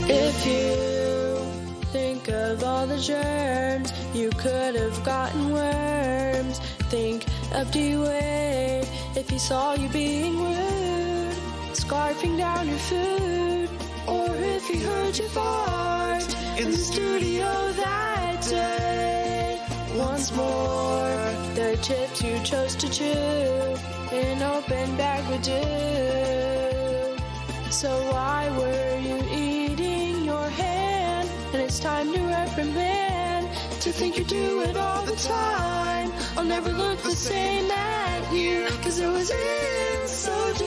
If you think of all the germs, you could have gotten worms. Think of D-Wade if he saw you being rude, scarfing down your food, or if he heard you fart in the studio that day. Once more, the chips you chose to chew, an open bag would do. So why were you eating your hand? And it's time to reprimand. To think you do it all the time, I'll never look the same at you, 'cause it was in so deep.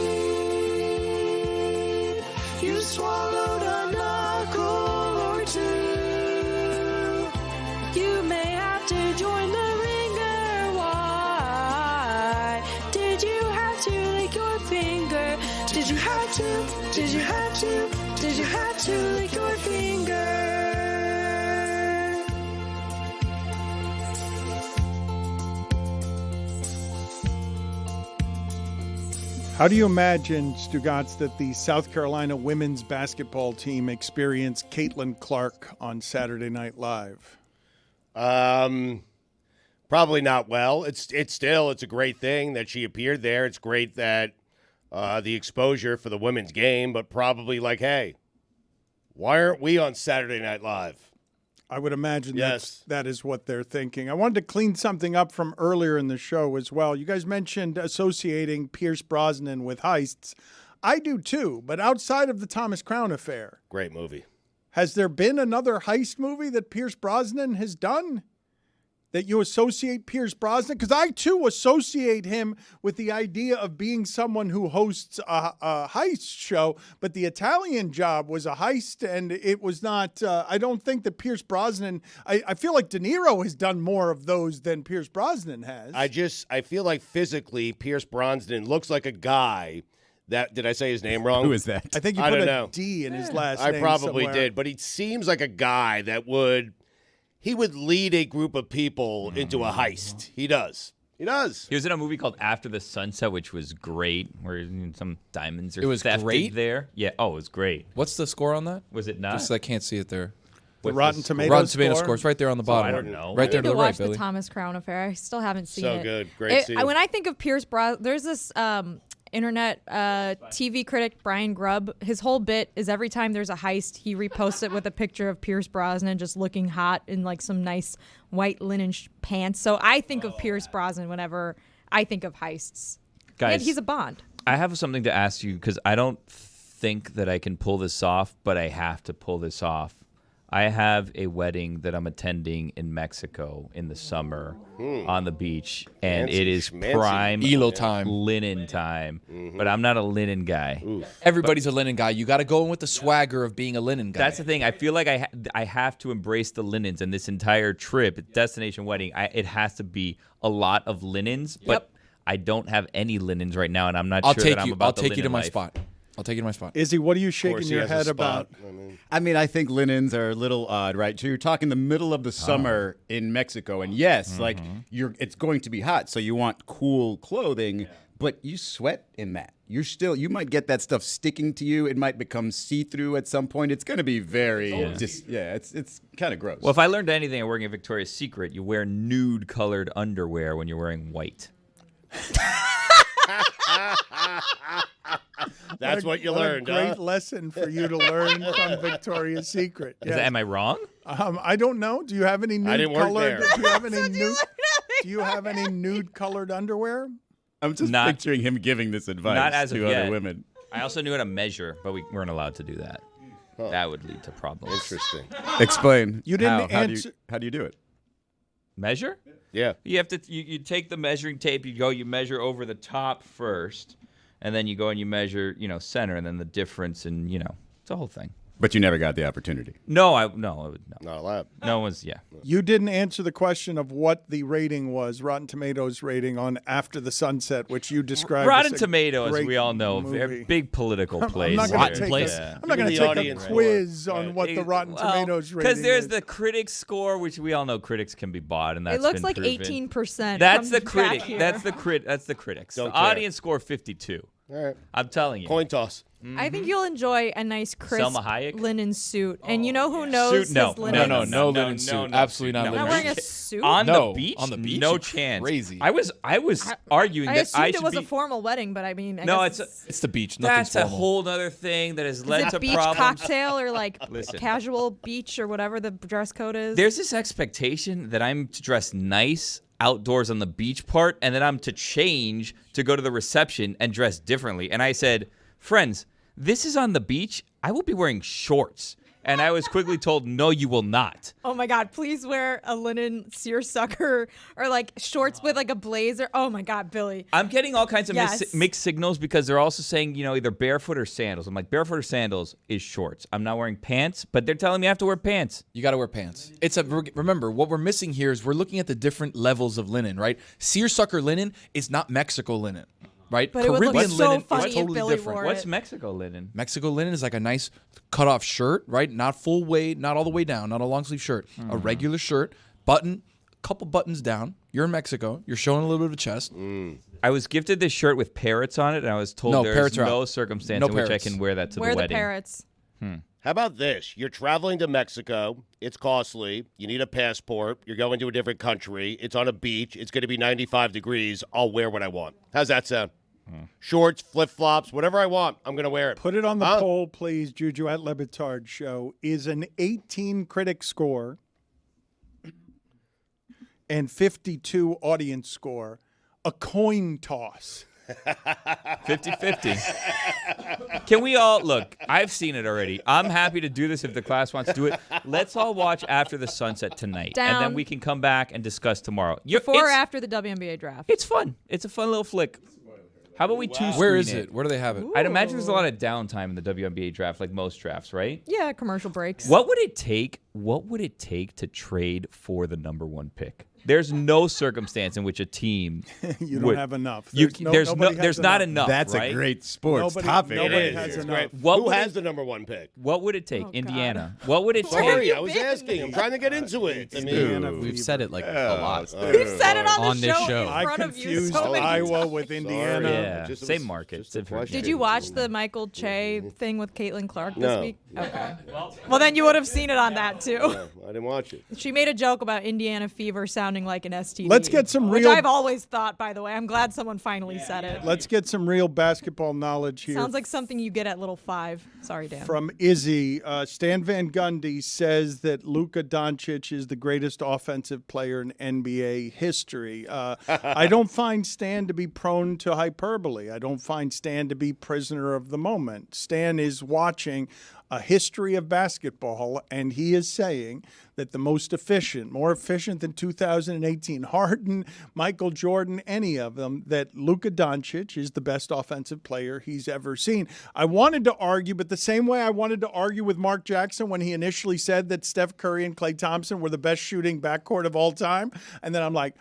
You swallowed a knuckle or two. You may have to join the ringer. Why did you have to lick your finger? Did you have to? Did you have to? Did you have to lick your finger? How do you imagine, Stugots, that the South Carolina women's basketball team experienced Caitlin Clark on Saturday Night Live? Probably not well. It's a great thing that she appeared there. It's great that the exposure for the women's game, but probably like, hey, why aren't we on Saturday Night Live? I would imagine Yes. that is what they're thinking. I wanted to clean something up from earlier in the show as well. You guys mentioned associating Pierce Brosnan with heists. I do too, but outside of the Thomas Crown affair. Great movie. Has there been another heist movie that Pierce Brosnan has done that you associate Pierce Brosnan? Because I, too, associate him with the idea of being someone who hosts a heist show, but the Italian Job was a heist, and it was not I don't think that Pierce Brosnan I feel like De Niro has done more of those than Pierce Brosnan has. I feel like physically Pierce Brosnan looks like a guy that, did I say his name wrong? Who is that? I think you I put don't a know. D in his last I name probably somewhere. did, but he seems like a guy that would lead a group of people into a heist. He does. He does. He was in a movie called After the Sunset, which was great, where some diamonds are It was thefted great? there. Yeah. Oh, it was great. What's the score on that? Was it not? Just I can't see it there. The What's Rotten the Tomatoes Rotten Tomato score? scores right there on the bottom. I don't know. Right I there need to to the right, watch the Billy. Thomas Crown Affair. I still haven't seen So it. good. Great scene. When I think of Pierce Brosnan, there's this internet TV critic, Brian Grubb. His whole bit is every time there's a heist, he reposts it with a picture of Pierce Brosnan just looking hot in like some nice white linen pants. So I think of Pierce Brosnan whenever I think of heists. Guys, And he's a Bond. I have something to ask you because I don't think that I can pull this off, but I have to pull this off. I have a wedding that I'm attending in Mexico in the summer on the beach, and Fancy it is schmancy. prime Elo time. linen time. But I'm not a linen guy. Everybody's a linen guy. You got to go in with the swagger of being a linen guy. That's the thing. I feel like I have to embrace the linens, and this entire trip, destination wedding, it has to be a lot of linens. But I don't have any linens right now, and I'm not sure that I'm about I'll the take you to linen my life. spot. I'll take you to my spot. Izzy, what are you shaking he your has a head spot. about? I mean, I think linens are a little odd, right? So you're talking the middle of the summer in Mexico, and yes, like it's going to be hot, so you want cool clothing, but you sweat in that. You might get that stuff sticking to you. It might become see-through at some point. It's going to be very, it's kind of gross. Well, if I learned anything working at Victoria's Secret, you wear nude-colored underwear when you're wearing white. That's what you learned, What a great huh? lesson for you to learn from Victoria's Secret. Is that, am I wrong? I don't know. Do you have any I didn't nude work colored? there. Do you have any nude? Do you have any nude colored underwear? I'm just not- picturing him giving this advice Not as of to other yet. women. I also knew how to measure, but we weren't allowed to do that. That would lead to problems. Interesting. Explain. You didn't how answer- how do you do it? Measure? Yeah. You have to. You take the measuring tape. You measure over the top first, and then you go and you measure, center, and then the difference, and it's a whole thing. But you never got the opportunity. No. Not allowed. No one's. Yeah. You didn't answer the question of what the rating was, Rotten Tomatoes rating on After the Sunset, which you described. Rotten as a Tomatoes, great we all know, movie. big political I'm plays. not going to take, there. I'm not gonna Give take the a audience quiz score. on Right. what the Rotten Tomatoes rating is. Because there's the critics score, which we all know critics can be bought, and that's It looks been like proven. 18%. That's the comes back critic. here. That's the critics. Don't the care. audience score 52. All right. I'm telling you. Coin toss. I think you'll enjoy a nice crisp Selma Hayek? linen suit. And you know who knows Suit? No. his linen? No linen suit. Absolutely not You're linen not wearing suit. a suit? On No, the beach? on the beach? No You're chance. crazy. I was arguing I that assumed I it should was be. a formal wedding, but I mean, I No, guess It's the beach. Nothing's That's a formal. whole other thing that has led is to it beach problems. cocktail or like Listen. casual beach or whatever the dress code is? There's this expectation that I'm to dress nice outdoors on the beach part, and then I'm to change to go to the reception and dress differently. And I said, friends, this is on the beach. I will be wearing shorts. And I was quickly told, no, you will not. Oh my God, please wear a linen seersucker or like shorts with like a blazer. Oh my God, Billy. I'm getting all kinds of Yes. mixed signals because they're also saying, either barefoot or sandals. I'm like, barefoot or sandals is shorts. I'm not wearing pants, but they're telling me I have to wear pants. You got to wear pants. Remember, what we're missing here is we're looking at the different levels of linen, right? Seersucker linen is not Mexico linen, right? But it would look Caribbean so linen funny is if totally Billy different. wore What's it. Mexico linen? Mexico linen is like a nice cut-off shirt, right? Not full weight, not all the way down, not a long-sleeve shirt. A regular shirt, a couple buttons down. You're in Mexico. You're showing a little bit of a chest. I was gifted this shirt with parrots on it, and I was told No, there's parrots are no out. circumstance No in which I parrots. can wear that to Wear the the wedding. parrots. How about this? You're traveling to Mexico. It's costly. You need a passport. You're going to a different country. It's on a beach. It's going to be 95 degrees. I'll wear what I want. How's that sound? Shorts, flip-flops, whatever I want, I'm going to wear it. Put it on the poll, please, Juju at Le Batard Show. Is an 18 critic score and 52 audience score a coin toss? 50-50. Can we all look? I've seen it already. I'm happy to do this if the class wants to do it. Let's all watch After the Sunset tonight, and then Down. we can come back and discuss tomorrow. Before or It's- after the WNBA draft? It's fun. It's a fun little flick. How about we two? Where is it? Where do they have it? I'd imagine there's a lot of downtime in the WNBA draft, like most drafts, right? Yeah, commercial breaks. What would it take? What would it take to trade for the number one pick? There's no circumstance in which a team You would- don't have enough. There's nobody has not enough. That's right? a great sports Nobody- topic. nobody It is. has It's enough. great. What Who would has it- the number one pick? What would it take? God. Indiana. What would it take? Sorry, you I was been? asking. I'm trying to get into it. I mean, We've said it like a lot. We've said it on, On the this show, show. in I front of you confused so many Iowa times. with Indiana. Yeah, Just- same market. just a different. question. Did you watch the Michael Che thing with Caitlin Clark this No. week? Okay. Well, then you would have seen it on that too. No, I didn't watch it. She made a joke about Indiana fever sounding like an STD. Let's get some which real- I've always thought, by the way. I'm glad someone finally said it. Let's get some real basketball knowledge here. Sounds like something you get at Little Five. Sorry, Dan. From Izzy, Stan Van Gundy says that Luka Doncic is the greatest offensive player in NBA history. I don't find Stan to be prone to hyperbole. I don't find Stan to be prisoner of the moment. Stan is watching a history of basketball, and he is saying that the most efficient, more efficient than 2018, Harden, Michael Jordan, any of them, that Luka Doncic is the best offensive player he's ever seen. I wanted to argue, but the same way I wanted to argue with Mark Jackson when he initially said that Steph Curry and Klay Thompson were the best shooting backcourt of all time, and then I'm like,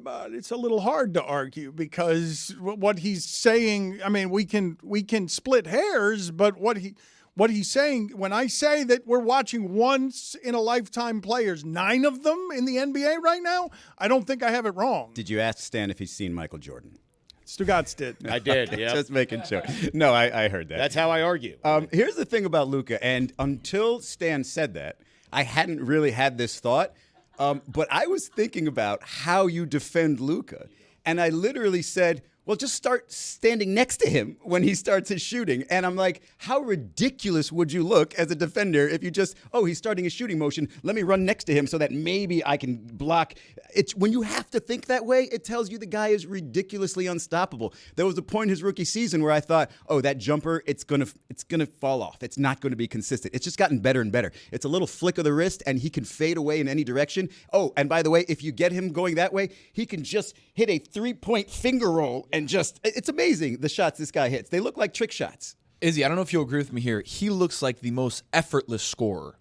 but it's a little hard to argue because what he's saying, I mean, we can split hairs, but what he's saying, when I say that we're watching once in a lifetime players, 9 of them in the NBA right now, I don't think I have it wrong. Did you ask Stan if he's seen Michael Jordan? Stugotz did. I did, yeah. Just making sure. No, I heard that. That's how I argue. Here's the thing about Luka, and until Stan said that, I hadn't really had this thought. But I was thinking about how you defend Luka, and I literally said, well, just start standing next to him when he starts his shooting. And I'm like, how ridiculous would you look as a defender if you just, he's starting his shooting motion. Let me run next to him so that maybe I can block. It's when you have to think that way, it tells you the guy is ridiculously unstoppable. There was a point his rookie season where I thought, that jumper, it's gonna fall off. It's not gonna be consistent. It's just gotten better and better. It's a little flick of the wrist and he can fade away in any direction. Oh, and by the way, if you get him going that way, he can just hit a 3-point finger roll and it's amazing the shots this guy hits. They look like trick shots. Izzy, I don't know if you'll agree with me here. He looks like the most effortless scorer.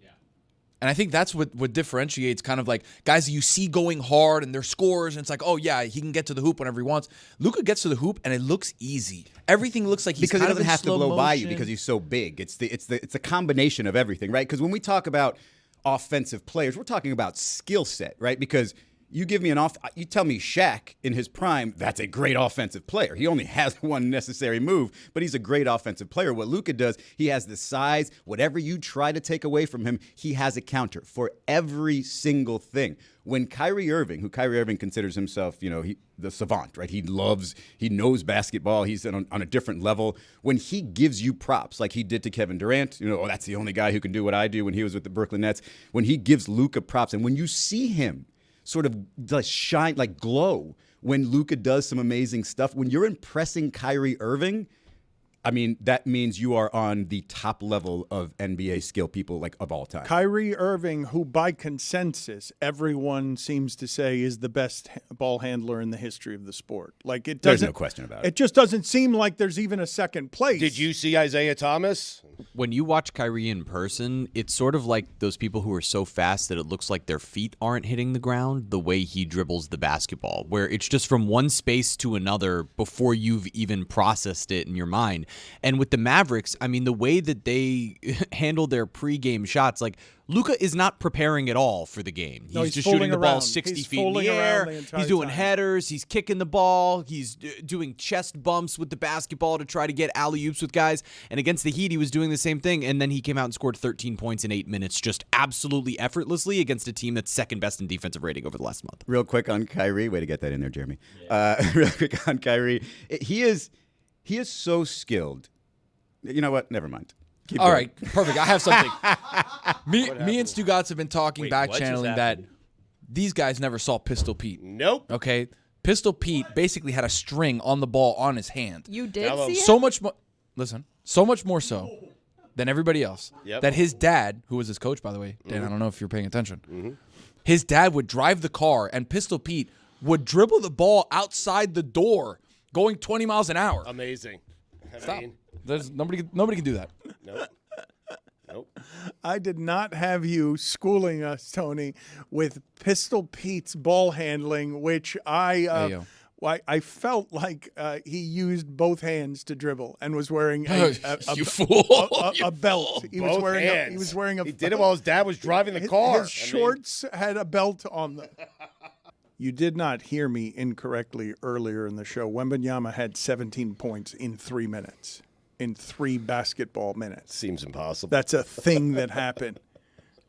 And I think that's what differentiates kind of like guys that you see going hard and they're scorers, and it's like, he can get to the hoop whenever he wants. Luka gets to the hoop and it looks easy. Everything looks like he's because he kind of doesn't in have to slow blow by you motion. because he's so big. It's a combination of everything, right? Because when we talk about offensive players, we're talking about skill set, right? Because You give me you tell me Shaq in his prime, that's a great offensive player. He only has one necessary move, but he's a great offensive player. What Luka does, he has the size. Whatever you try to take away from him, he has a counter for every single thing. When Kyrie Irving considers himself, the savant, right? He knows basketball. He's on a different level. When he gives you props like he did to Kevin Durant, that's the only guy who can do what I do when he was with the Brooklyn Nets. When he gives Luka props, and when you see him sort of shine, like glow, when Luka does some amazing stuff, when you're impressing Kyrie Irving, I mean, that means you are on the top level of NBA skill people, like, of all time. Kyrie Irving, who by consensus everyone seems to say is the best ball handler in the history of the sport. Like, there's no question about it. It just doesn't seem like there's even a second place. Did you see Isaiah Thomas? When you watch Kyrie in person, it's sort of like those people who are so fast that it looks like their feet aren't hitting the ground, the way he dribbles the basketball, where it's just from one space to another before you've even processed it in your mind. And with the Mavericks, I mean, the way that they handle their pregame shots, like, Luka is not preparing at all for the game. No, he's just shooting the ball 60 he's feet in the air. He's doing time. headers. He's kicking the ball. He's doing chest bumps with the basketball to try to get alley-oops with guys. And against the Heat, he was doing the same thing. And then he came out and scored 13 points in 8 minutes, just absolutely effortlessly against a team that's second best in defensive rating over the last month. Real quick on Kyrie. Way to get that in there, Jeremy. Real quick on Kyrie. He is so skilled. You know what? Never mind. Keep All going. right, perfect. I have something. me and Stugotz have been talking, back what just channeling that happened? these guys never saw Pistol Pete. Nope. Okay, Pistol Pete basically had a string on the ball on his hand. You did Hello. see it? So much more. Listen, so much more so than everybody else. Yep. That his dad, who was his coach, by the way, Dan, I don't know if you're paying attention. His dad would drive the car, and Pistol Pete would dribble the ball outside the door, going 20 miles an hour. Amazing. Stop. There's nobody can do that. Nope. Nope. I did not have you schooling us, Tony, with Pistol Pete's ball handling, which I felt like he used both hands to dribble and was wearing a You fool. a belt. He was Both wearing hands. he was wearing a. He did it while his dad was driving the car. His shorts had a belt on them. You did not hear me incorrectly earlier in the show. Wanyama had 17 points in 3 minutes. In 3 basketball minutes. Seems impossible. That's a thing that happened.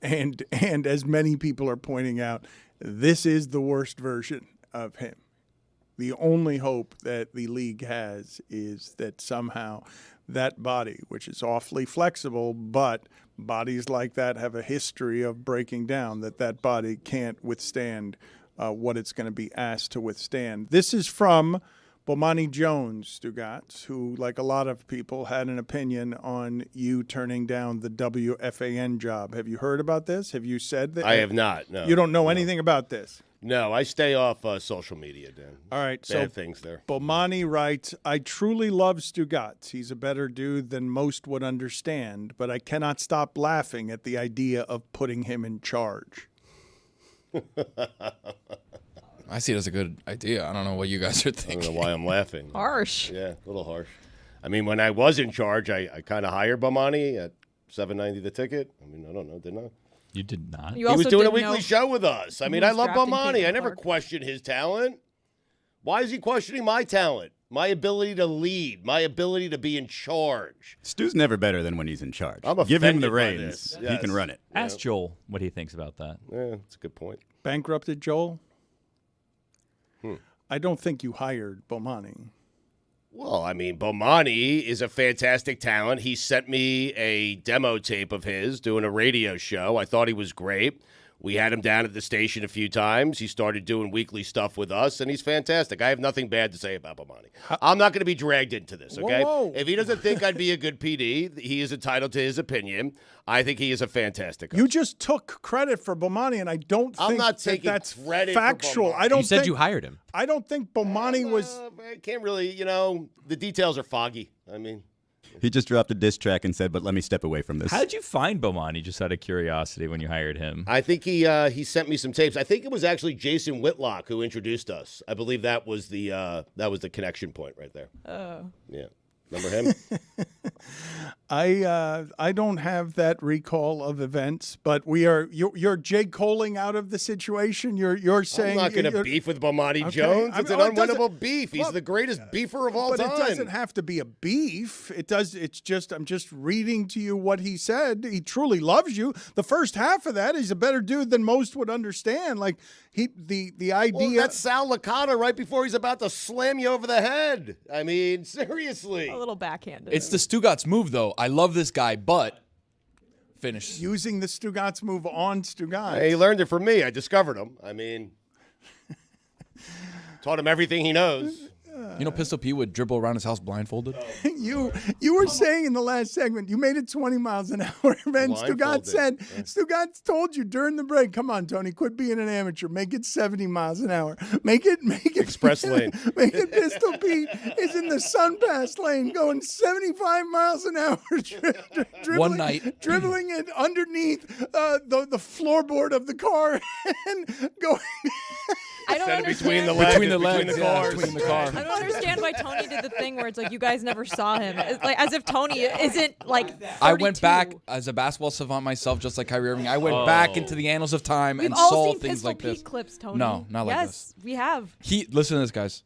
And as many people are pointing out, this is the worst version of him. The only hope that the league has is that somehow that body, which is awfully flexible, but bodies like that have a history of breaking down, that body can't withstand what it's going to be asked to withstand. This is from Bomani Jones, Stugots, who, like a lot of people, had an opinion on you turning down the WFAN job. Have you heard about this? Have you said that? I have not. No. You don't know anything about this? No, I stay off social media, Dan. All right. Bad things there. Bomani writes, I truly love Stugots. He's a better dude than most would understand, but I cannot stop laughing at the idea of putting him in charge. I see it as a good idea. I don't know what you guys are I don't thinking. know why I'm laughing. Harsh. Yeah, a little harsh. I mean, when I was in charge, I kind of hired Bomani at $7.90 the ticket. I mean, I don't know, didn't I? You did not. You He was also doing a didn't know weekly show with us. I who mean, I was love drafting Bomani. Caitlin I never Clark. questioned his talent. Why is he questioning my talent? My ability to lead, my ability to be in charge. Stu's never better than when he's in charge. I'm Give him the offended by reins. this. He Yes. can run it. Ask Joel what he thinks about that. Yeah, that's a good point. Bankrupted Joel? I don't think you hired Bomani. Well, I mean, Bomani is a fantastic talent. He sent me a demo tape of his doing a radio show. I thought he was great. We had him down at the station a few times. He started doing weekly stuff with us, and he's fantastic. I have nothing bad to say about Bomani. I'm not going to be dragged into this, okay? Whoa. If he doesn't think I'd be a good PD, he is entitled to his opinion. I think he is a fantastic coach. You just took credit for Bomani, and I don't think I'm not taking that's credit for factual. Bomani. I don't You said think, you hired him. I don't think Bomani was. I can't really, the details are foggy. I mean, He just dropped a diss track and said, but let me step away from this. How did you find Bomani, just out of curiosity, when you hired him? I think he sent me some tapes. I think it was actually Jason Whitlock who introduced us. I believe that was the connection point right there. Oh. Yeah. Remember him? I don't have that recall of events, but you're J. Coling out of the situation. You're saying I'm not going to beef with Bomani Jones. It's an unwinnable beef. He's the greatest beefer of all time. But it doesn't have to be a beef. It does. It's just I'm just reading to you what he said. He truly loves you. The first half of that, he's a better dude than most would understand. Like the idea. Well, that's Sal Licata right before he's about to slam you over the head. I mean, seriously. A little backhanded. It's the Stugotz move, though. I love this guy, but finish. Using the Stugotz move on Stugotz. Hey, he learned it from me. I discovered him. I mean, taught him everything he knows. You know, Pistol Pete would dribble around his house blindfolded. You were saying in the last segment you made it 20 miles an hour. And Stugotz told you during the break, come on, Tony, quit being an amateur. Make it 70 miles an hour. Make it Express lane. Make it Pistol Pete is in the Sun Pass lane going 75 miles an hour. One night. Dribbling it underneath the floorboard of the car and going... I don't understand. Between the legs, between the cars. Between the I don't understand why Tony did the thing where it's like you guys never saw him. It's like as if Tony isn't like 32. I went back as a basketball savant myself, just like Kyrie Irving. I went back into the annals of time and saw things Pistol like Pete this. clips, Tony. No, not like this. Yes, we have. Listen to this, guys.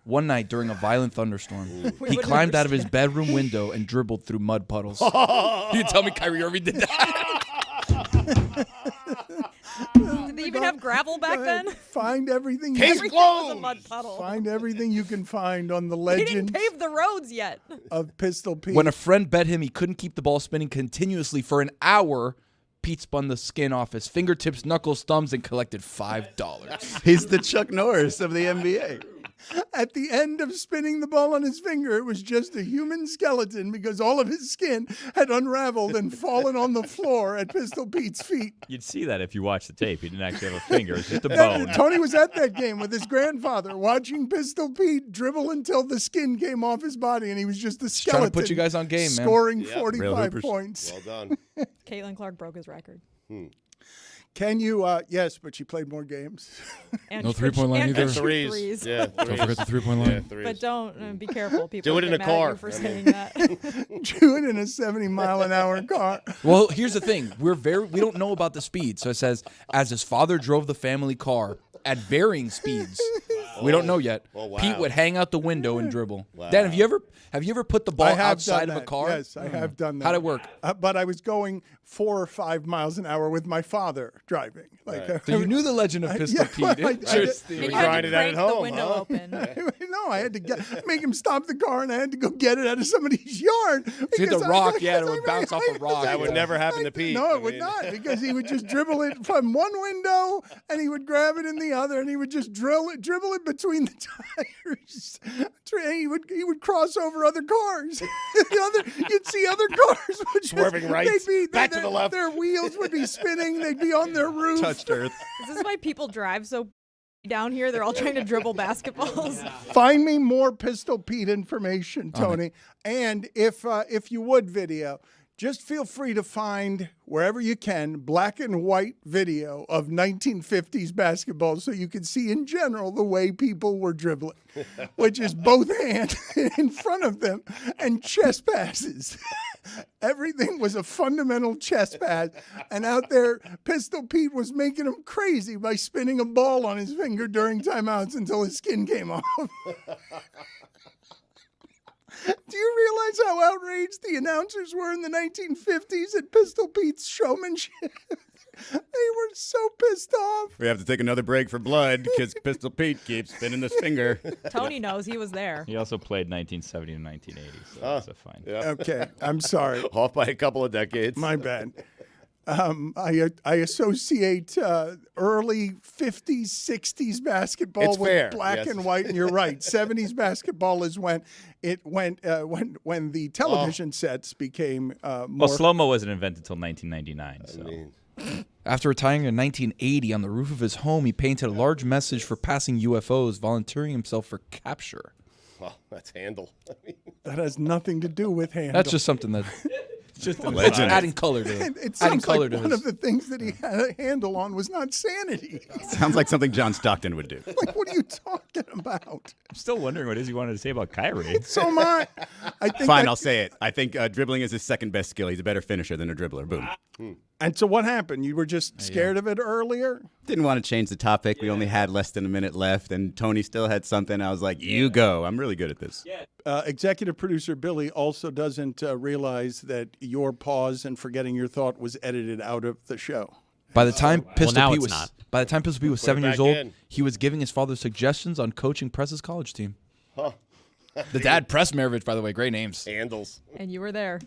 One night during a violent thunderstorm, he climbed out of his bedroom window and dribbled through mud puddles. You tell me Kyrie Irving did that? Did they even have gravel back then? Find everything. Everything was a mud puddle. Find everything you can find on the They legend didn't pave the roads yet. of Pistol Pete. When a friend bet him he couldn't keep the ball spinning continuously for an hour, Pete spun the skin off his fingertips, knuckles, thumbs, and collected $5. He's the Chuck Norris of the NBA. At the end of spinning the ball on his finger, it was just a human skeleton because all of his skin had unraveled and fallen on the floor at Pistol Pete's feet. You'd see that if you watch the tape. He didn't actually have a finger. It's just a bone. Tony was at that game with his grandfather watching Pistol Pete dribble until the skin came off his body and he was just a skeleton. Trying to put you guys on game, man. Scoring 45 points. Well done. Caitlin Clark broke his record. Can you? Yes, but she played more games. And No three-point line either. and Threes. Yeah, Don't forget the three-point line. Yeah, threes. But don't be careful. People Do it in get a mad at car. you for saying that. Do it in a 70-mile-an-hour car. Well, here's the thing. We don't know about the speed. So it says, as his father drove the family car at varying speeds. We don't know yet. Oh, wow. Pete would hang out the window and dribble. Dan, have you ever put the ball I have outside done of a that. car? Yes, I have done that. How'd it work? But I was going 4 or 5 miles an hour with my father driving. Like, So you knew the legend of Pistol Pete. I did. Interesting. And you Trying had it to out at crank home, the window huh? open. No, I had to make him stop the car, and I had to go get it out of somebody's yard. So you hit the rock, it would bounce off a rock. That would never happen to Pete. No, I it would mean- not, because he would just dribble it from one window, and he would grab it in the other, and he would just dribble it between the tires. He would cross over other cars. You'd see other cars would Swerving right, back to the left. Their wheels would be spinning. They'd be on their roof. Touched earth. Is this why people drive so down here? They're all trying to dribble basketballs. Find me more Pistol Pete information, Tony. And if you would video, just feel free to find, wherever you can, black and white video of 1950s basketball so you can see in general the way people were dribbling, which is both hands in front of them and chest passes. Everything was a fundamental chest pass. And out there, Pistol Pete was making him crazy by spinning a ball on his finger during timeouts until his skin came off. Do you realize how outraged the announcers were in the 1950s at Pistol Pete's showmanship? They were so pissed off. We have to take another break for blood because Pistol Pete keeps spinning this finger. Tony knows he was there. He also played 1970 to 1980, so that's a fine. Yeah. Okay, I'm sorry. Off by a couple of decades. My bad. I associate early 50s, 60s basketball It's with fair, black yes. and white, and you're right. 70s basketball is when when the television sets became more. Well, slow-mo wasn't invented until 1999, so. After retiring in 1980, on the roof of his home, he painted a large message for passing UFOs, volunteering himself for capture. Well, that's handle. That has nothing to do with handle. That's just something that Just a Legend. adding color to It adding sounds color like to one his. of the things that he had a handle on was not sanity. Sounds like something John Stockton would do. Like, what are you talking talking about? I'm still wondering what it is you wanted to say about Kyrie. So am I. I think Fine, I'll say it. I think dribbling is his second best skill. He's a better finisher than a dribbler. Boom. And so what happened? You were just scared of it earlier? Didn't want to change the topic. We only had less than a minute left, and Tony still had something. I was like, you go. I'm really good at this. Executive producer Billy also doesn't realize that your pause and forgetting your thought was edited out of the show. By the time Pistol now Pete it's was not. by the time Pistol Pete was Put it 7 years back old, in. he was giving his father suggestions on coaching Press's college team. Huh. The dad, Press Maravich, by the way, great names. Handles. And you were there.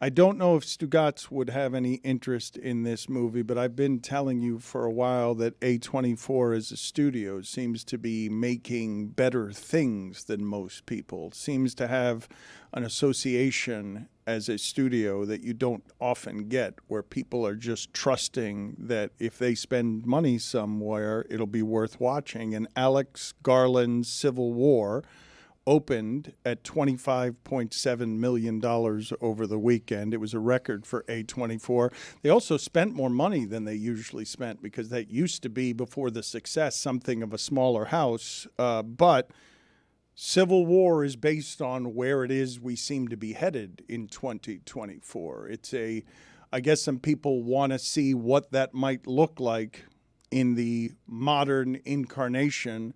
I don't know if Stugotz would have any interest in this movie, but I've been telling you for a while that A24 as a studio seems to be making better things than most people. Seems to have an association as a studio that you don't often get, where people are just trusting that if they spend money somewhere, it'll be worth watching. And Alex Garland's Civil War opened at $25.7 million over the weekend. It was a record for A24. They also spent more money than they usually spent, because that used to be, before the success, something of a smaller house. But Civil War is based on where it is we seem to be headed in 2024. I guess some people want to see what that might look like in the modern incarnation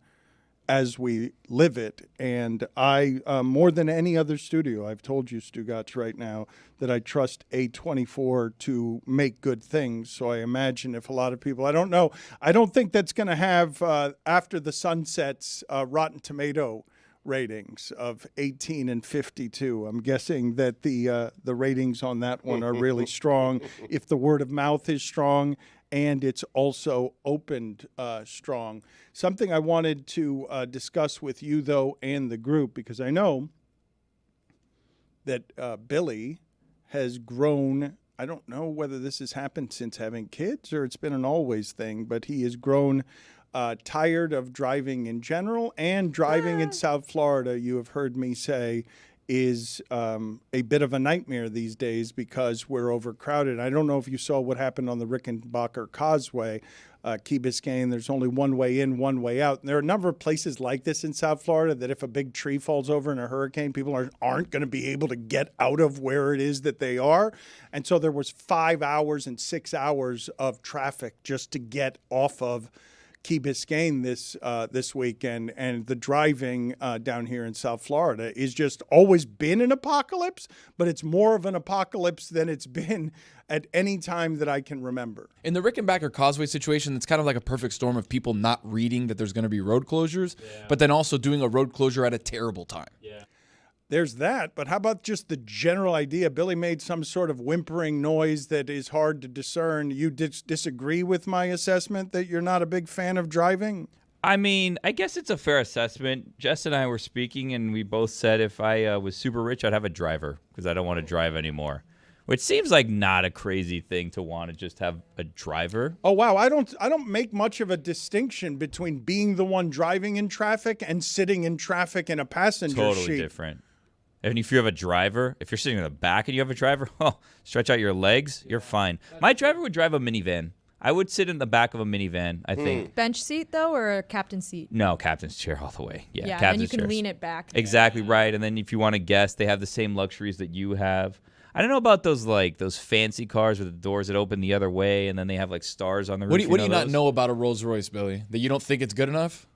as we live it. And I, more than any other studio, I've told you, Stugots, right now, that I trust A24 to make good things. So I imagine if a lot of people, I don't know, I don't think that's going to have, after the sun sets, Rotten Tomato ratings of 18 and 52. I'm guessing that the ratings on that one are really strong. If the word of mouth is strong, and it's also opened strong. Something I wanted to discuss with you, though, and the group, because I know that Billy has grown. I don't know whether this has happened since having kids or it's been an always thing, but he has grown tired of driving in general, and driving in South Florida, you have heard me say, is a bit of a nightmare these days because we're overcrowded. I don't know if you saw what happened on the Rickenbacker Causeway, Key Biscayne. There's only one way in, one way out. And there are a number of places like this in South Florida that if a big tree falls over in a hurricane, people aren't going to be able to get out of where it is that they are. And so there was 5 hours and 6 hours of traffic just to get off of Key Biscayne this weekend, and the driving down here in South Florida is just always been an apocalypse, but it's more of an apocalypse than it's been at any time that I can remember. In the Rickenbacker Causeway situation, it's kind of like a perfect storm of people not reading that there's going to be road closures, but then also doing a road closure at a terrible time. There's that, but how about just the general idea? Billy made some sort of whimpering noise that is hard to discern. You disagree with my assessment that you're not a big fan of driving? I mean, I guess it's a fair assessment. Jess and I were speaking, and we both said if I was super rich, I'd have a driver because I don't want to drive anymore. Which seems like not a crazy thing to want to just have a driver. Oh wow, I don't make much of a distinction between being the one driving in traffic and sitting in traffic in a passenger Totally seat. different. And if you have a driver, if you're sitting in the back and you have a driver, stretch out your legs, you're fine. My driver would drive a minivan. I would sit in the back of a minivan, I think. Bench seat, though, or a captain seat? No, captain's chair all the way. Yeah, and captain's you can chairs. lean it back. Exactly right. And then if you want to guess, they have the same luxuries that you have. I don't know about those fancy cars with the doors that open the other way, and then they have like stars on the roof. What do you not those? know about a Rolls Royce, Billy? That you don't think it's good enough?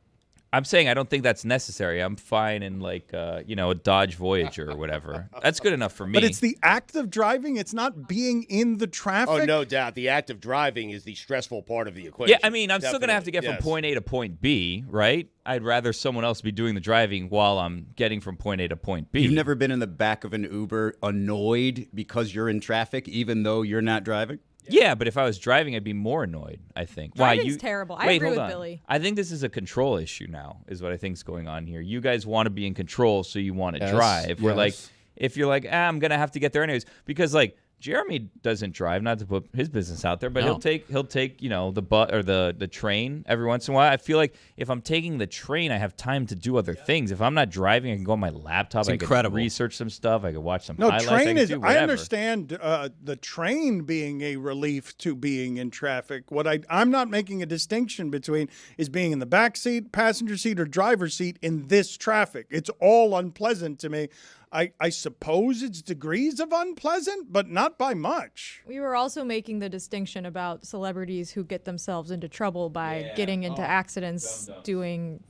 I'm saying I don't think that's necessary. I'm fine in a Dodge Voyager or whatever. That's good enough for me. But it's the act of driving. It's not being in the traffic. Oh, no doubt. The act of driving is the stressful part of the equation. Yeah, I mean, I'm still going to have to get from point A to point B, right? I'd rather someone else be doing the driving while I'm getting from point A to point B. You've never been in the back of an Uber annoyed because you're in traffic, even though you're not driving? Yeah, but if I was driving, I'd be more annoyed, I think. Driving's terrible. I agree with Billy. I think this is a control issue now, is what I think is going on here. You guys want to be in control, so you want to drive. Where, if you're like, I'm going to have to get there anyways. Because, Jeremy doesn't drive, not to put his business out there, but No. he'll take the bus or the train every once in a while. I feel like if I'm taking the train, I have time to do other things. If I'm not driving, I can go on my laptop. It's I incredible. can research some stuff. I can watch some No, highlights. train can is. do I whatever. understand the train being a relief to being in traffic. What I'm not making a distinction between is being in the back seat, passenger seat, or driver's seat in this traffic. It's all unpleasant to me. I suppose it's degrees of unpleasant, but not by much. We were also making the distinction about celebrities who get themselves into trouble by getting into accidents, doing,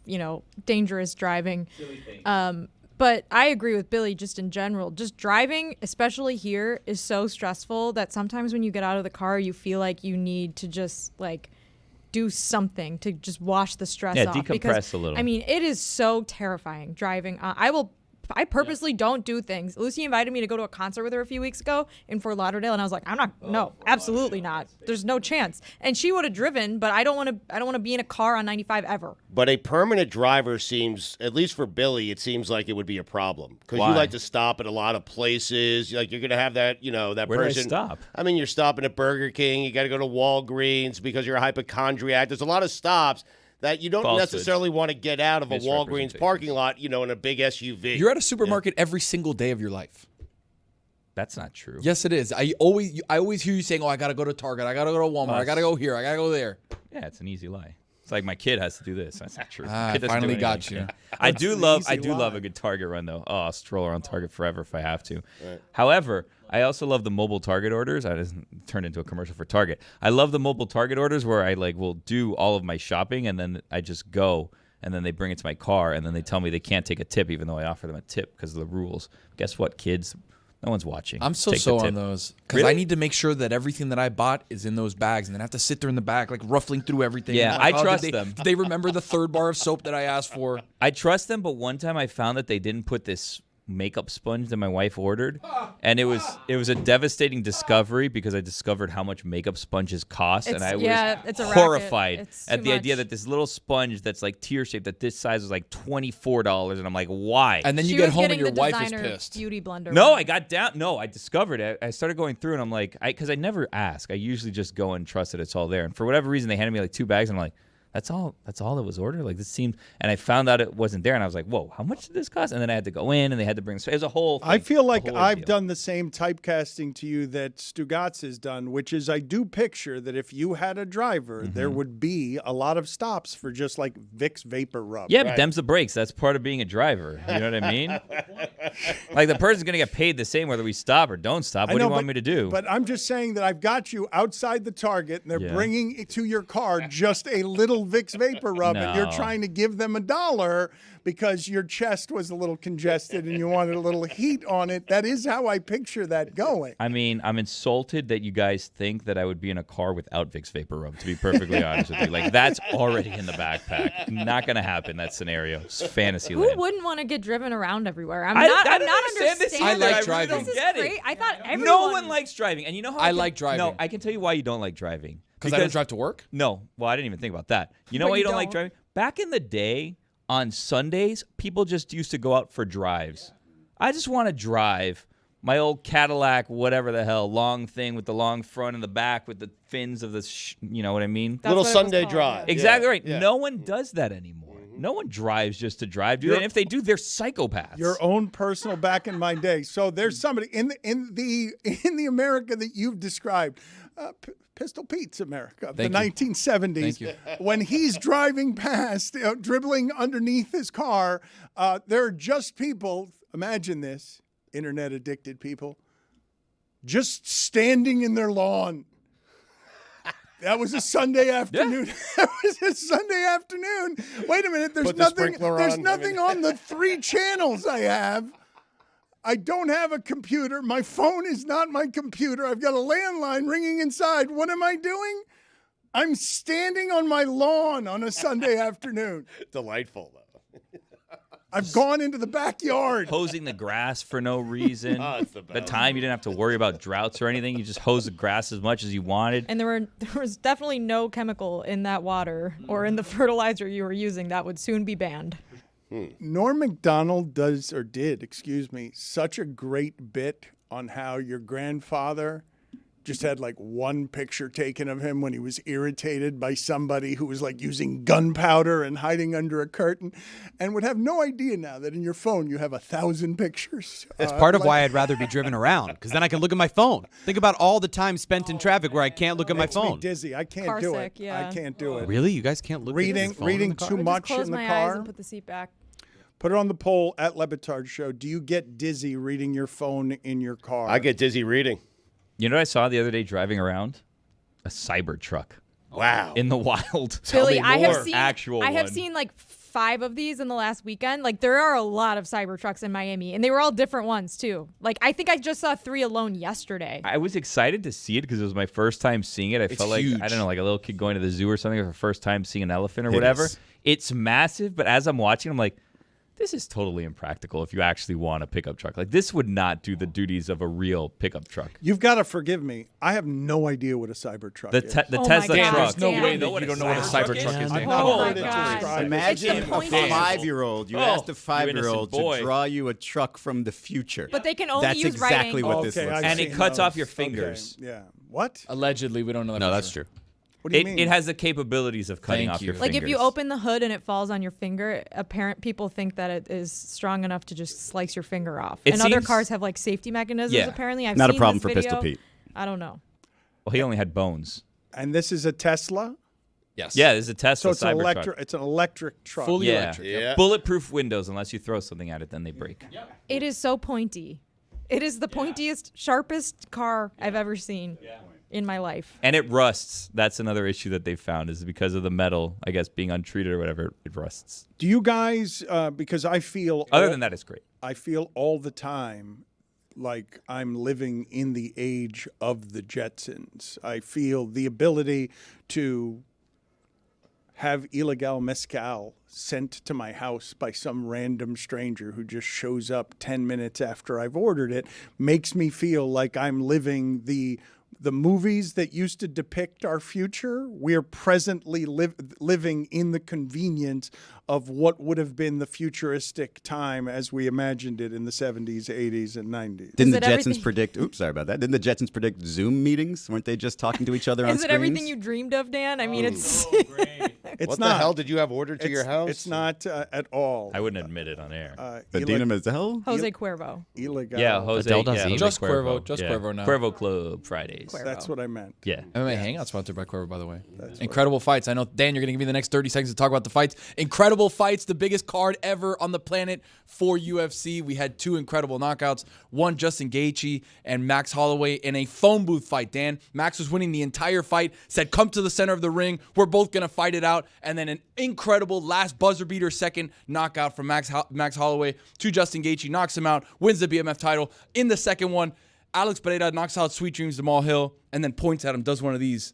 dangerous driving. But I agree with Billy just in general. Just driving, especially here, is so stressful that sometimes when you get out of the car, you feel like you need to just do something to just wash the stress off. decompress because, a little. I mean, it is so terrifying driving. I purposely don't do things. Lucy invited me to go to a concert with her a few weeks ago in Fort Lauderdale, and I was like, absolutely not. There's no chance. And she would have driven, but I don't want to be in a car on 95 ever. But a permanent driver seems, at least for Billy, it seems like it would be a problem because you Why? like to stop at a lot of places. Like you're going to have that, that Where do I person. stop? I mean, you're stopping at Burger King. You got to go to Walgreens because you're a hypochondriac. There's a lot of stops that you don't Falsehood. necessarily want to get out of a Walgreens Misrepresentation. parking lot, in a big SUV. You're at a supermarket every single day of your life. That's not true. Yes, it is. I always hear you saying, "Oh, I gotta go to Target. I gotta go to Walmart. I gotta go here. I gotta go there." Yeah, it's an easy lie. It's like my kid has to do this. That's not true. Ah, Kid doesn't finally do got anything. you. Yeah. I do love lie. a good Target run though. Oh, I'll stroll around Target forever if I have to. Right. However, I also love the mobile Target orders. I just turned into a commercial for Target. I love the mobile Target orders where I will do all of my shopping and then I just go and then they bring it to my car and then they tell me they can't take a tip even though I offer them a tip because of the rules. Guess what, kids? No one's watching. I'm Take the so on tip. those because I need to make sure that everything that I bought is in those bags, and then I have to sit there in the back, ruffling through everything. Yeah, Like, I trust did them. Did they remember the third bar of soap that I asked for? I trust them, but one time I found that they didn't put this makeup sponge that my wife ordered, and it was a devastating discovery because I discovered how much makeup sponges cost, and I was it's a racket. horrified It's at too the idea much. that this little sponge that's tear shaped that this size was $24, and I'm like, why? And then you She get was home and getting your the wife is designer pissed. Beauty blender. No, one. I got down. No, I discovered it. I started going through, and I'm like, because I never ask. I usually just go and trust that it's all there. And for whatever reason, they handed me 2 bags, and I'm like, that's all that was ordered. This seemed, and I found out it wasn't there, and I was like, whoa, how much did this cost? And then I had to go in, and they had to bring. It was a whole thing. I feel like a whole I've ordeal. done the same typecasting to you that Stugotz has done, which is I do picture that if you had a driver, Mm-hmm. there would be a lot of stops for just Vicks Vapor Rub. Yeah, but them's the breaks. That's part of being a driver. You know what I mean? The person's going to get paid the same whether we stop or don't stop. What do you want me to do? But I'm just saying that I've got you outside the Target, and they're Yeah. bringing it to your car just a little Vicks Vapor Rub, and you're No. trying to give them $1 because your chest was a little congested and you wanted a little heat on it. That is how I picture that going. I mean, I'm insulted that you guys think that I would be in a car without Vicks Vapor Rub, to be perfectly honest with you. That's already in the backpack. Not going to happen, that scenario. It's fantasy Who land. wouldn't want to get driven around everywhere? I'm I not don't understanding. understand this I either. like really driving. don't This is get it. great. I thought everyone. No one likes driving. And you know how I like driving. No, I can tell you why you don't like driving. Because I don't drive to work? No. Well, I didn't even think about that. You know But why you you don't like don't. driving? Back in the day, on Sundays, people just used to go out for drives. I just want to drive my old Cadillac, whatever the hell, long thing with the long front and the back with the fins of the, you know what I mean? That's Little what it was Sunday called. drive. Exactly Yeah, right. yeah. No one does that anymore. No one drives just to drive, do they? And if they do, they're psychopaths. Your own personal back in my day. So there's somebody in the America that you've described, Pistol Pete's America, Thank the you. 1970s. Thank you. When he's driving past, dribbling underneath his car, there are just people. Imagine this, internet addicted people, just standing in their lawn. That was a Sunday afternoon. That was a Sunday afternoon. Wait a minute. There's Put the nothing. sprinkler There's on. nothing on the 3 channels I have. I don't have a computer. My phone is not my computer. I've got a landline ringing inside. What am I doing? I'm standing on my lawn on a Sunday afternoon. Delightful, though. I've gone into the backyard. hosing the grass for no reason. Oh, it's the The best. time you didn't have to worry about droughts or anything. You just hose the grass as much as you wanted. And there was definitely no chemical in that water or in the fertilizer you were using that would soon be banned. Norm Macdonald did, such a great bit on how your grandfather just had like one picture taken of him when he was irritated by somebody who was like using gunpowder and hiding under a curtain, and would have no idea now that in your phone you have 1,000 pictures. That's part of why I'd rather be driven around, because then I can look at my phone. Think about all the time spent in traffic where I can't look at my Makes me phone. dizzy. I can't Car do sick, it. yeah. I can't do it. Really? You guys can't look at your phone in Reading the car? too Or much just close in the my eyes car. and put the seat back. Put it on the poll at Le Batard Show. Do you get dizzy reading your phone in your car? I get dizzy reading. You know what I saw the other day driving around? A cyber truck Wow. in the wild. Billy, I have more. seen Actual I have one. seen like 5 of these in the last weekend. Like there are a lot of cyber trucks in Miami, and they were all different ones too. Like I think I just saw 3 alone yesterday. I was excited to see it because it was my first time seeing it. I felt like, huge. I don't know, like a little kid going to the zoo or something for the first time seeing an elephant or whatever. is. It's massive, but as I'm watching, I'm like, this is totally impractical if you actually want a pickup truck. Like this would not do the duties of a real pickup truck. You've got to forgive me. I have no idea what a cyber truck The is. the Oh my Tesla God, truck. There's no Dan. way that you don't know what a cyber truck is. I've Dan. not Oh heard my it God. described. Imagine It's the a point- 5-year-old. You asked a 5-year-old to boy. draw you a truck from the future. But they can only That's use exactly right what this Okay, looks I've like. And it seen cuts those. off your Okay, fingers. Yeah. What? Allegedly, we don't know that. No, for that's sure. true. What do you mean? It has the capabilities of cutting Thank off you. your Like fingers. if you open the hood and it falls on your finger, people think that it is strong enough to just slice your finger off. It and other seems- cars have like safety mechanisms. Yeah. Apparently, I've Not a seen problem this for video. Pistol Pete. I don't know. Well, he only had bones. And this is a Tesla? Yes. Yeah, there's a So Tesla it's an Cybertruck. it's an electric truck. Fully Yeah. electric. Yeah. Bulletproof windows, unless you throw something at it, then they break. It is so pointy. It is the pointiest, sharpest car I've ever seen in my life. And it rusts. That's another issue that they found is because of the metal, I guess, being untreated or whatever, it rusts. Do you guys, because I feel... Other than that, it's great. I feel all the time like I'm living in the age of the Jetsons. I feel the ability to have illegal mezcal sent to my house by some random stranger who just shows up 10 minutes after I've ordered it makes me feel like I'm living the movies that used to depict our future. We're presently living in the convenience of what would have been the futuristic time as we imagined it in the 70s, 80s, and 90s. Didn't the it Jetsons everything- predict? Oops, sorry about that. Didn't the Jetsons predict Zoom meetings? Weren't they just talking to each other on Is screens? it everything you dreamed of, Dan? I mean, it's It's What not. the hell did you have ordered to your house? It's not at all. I wouldn't admit it on air. Adina Menzel? Jose Cuervo. Illegal. Yeah, Jose. Adele does Yeah, eat. Jose Just Cuervo. Cuervo, just Yeah. Cuervo now. Cuervo Club Fridays. Cuervo. That's what I meant. Yeah. MMA Hangout sponsored by Cuervo, by the way. Incredible fights. I know, Dan, you're going to give me the next 30 seconds to talk about the fights. Incredible fights, the biggest card ever on the planet for UFC. We had 2 incredible knockouts. One, Justin Gaethje and Max Holloway in a phone booth fight, Dan. Max was winning the entire fight, said, come to the center of the ring. We're both going to fight it out. And then an incredible last buzzer beater second knockout from Max Holloway to Justin Gaethje. Knocks him out, wins the BMF title. In the second one, Alex Pereira knocks out Sweet Dreams Jamal Hill and then points at him, does one of these.